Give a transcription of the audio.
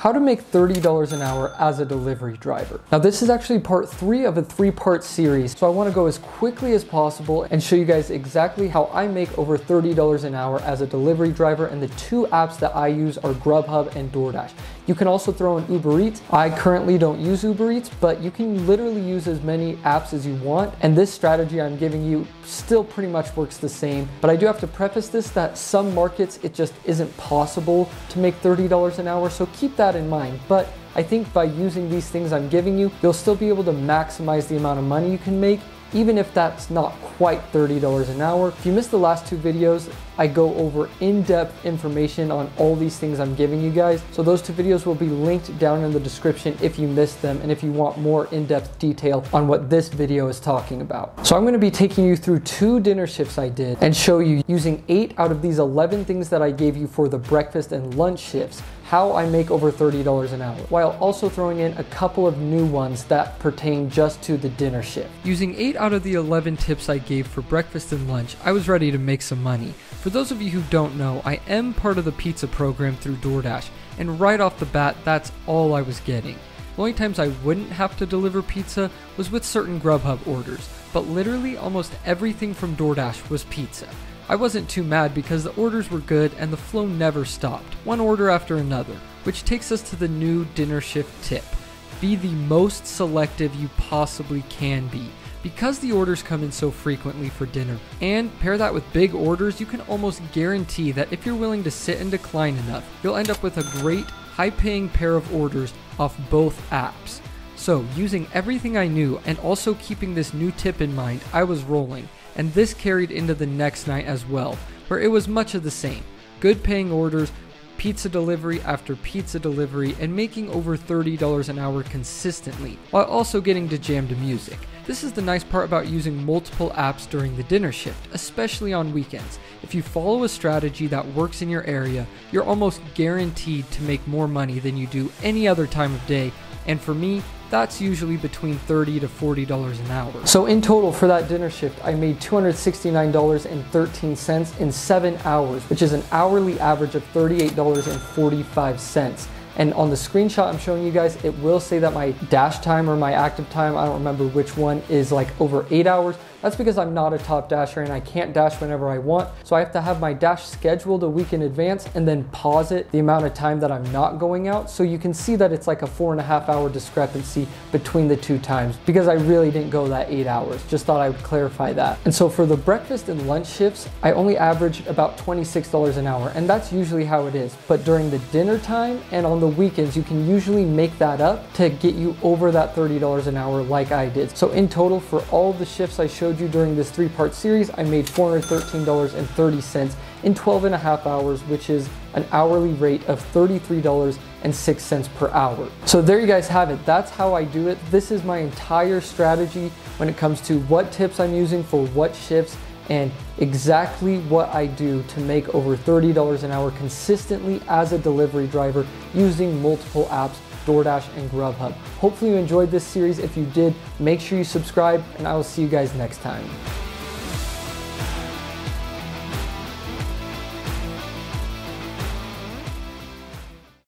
How to make $30 an hour as a delivery driver. Now this is actually part 3 of a 3-part series, so I want to go as quickly as possible and show you guys exactly how I make over $30 an hour as a delivery driver, and the 2 apps that I use are Grubhub and Doordash. You can also throw in Uber Eats. I currently don't use Uber Eats, but you can literally use as many apps as you want, and this strategy I'm giving you still pretty much works the same. But I do have to preface this that some markets it just isn't possible to make $30 an hour, so keep that in mind. But I think by using these things I'm giving you, you'll still be able to maximize the amount of money you can make, even if that's not quite $30 an hour. If you missed the last 2 videos, I go over in-depth information on all these things I'm giving you guys. So those 2 videos will be linked down in the description if you missed them and if you want more in-depth detail on what this video is talking about. So I'm going to be taking you through 2 dinner shifts I did and show you, using 8 out of these 11 things that I gave you for the breakfast and lunch shifts, how I make over $30 an hour, while also throwing in a couple of new ones that pertain just to the dinner shift. Using 8 out of the 11 tips I gave for breakfast and lunch, I was ready to make some money. For those of you who don't know, I am part of the pizza program through Doordash, and right off the bat, that's all I was getting. The only times I wouldn't have to deliver pizza was with certain Grubhub orders, but literally almost everything from Doordash was pizza. I wasn't too mad because the orders were good and the flow never stopped, one order after another, which takes us to the new dinner shift tip. Be the most selective you possibly can be. Because the orders come in so frequently for dinner, and pair that with big orders, you can almost guarantee that if you're willing to sit and decline enough, you'll end up with a great, high-paying pair of orders off both apps. So, using everything I knew and also keeping this new tip in mind, I was rolling. And this carried into the next night as well, where it was much of the same. Good paying orders, pizza delivery after pizza delivery, and making over $30 an hour consistently, while also getting to jam to music. This is the nice part about using multiple apps during the dinner shift, especially on weekends. If you follow a strategy that works in your area, you're almost guaranteed to make more money than you do any other time of day, and for me, that's usually between $30 to $40 an hour. So in total for that dinner shift, I made $269.13 in 7 hours, which is an hourly average of $38.45. And on the screenshot I'm showing you guys, it will say that my dash time or my active time, I don't remember which one, is like over 8 hours. That's because I'm not a top dasher and I can't dash whenever I want. So I have to have my dash scheduled a week in advance and then pause it the amount of time that I'm not going out. So you can see that it's like a 4.5 hour discrepancy between the 2 times, because I really didn't go that 8 hours. Just thought I would clarify that. And so for the breakfast and lunch shifts, I only averaged about $26 an hour, and that's usually how it is. But during the dinner time and on the weekends, you can usually make that up to get you over that $30 an hour like I did. So in total, for all the shifts I showed you during this 3-part series, I made $413.30 in 12.5 hours, which is an hourly rate of $33.06 per hour. So there you guys have it. That's how I do it. This is my entire strategy when it comes to what tips I'm using for what shifts, and exactly what I do to make over $30 an hour consistently as a delivery driver using multiple apps, Doordash and Grubhub. Hopefully you enjoyed this series. If you did, make sure you subscribe, and I will see you guys next time.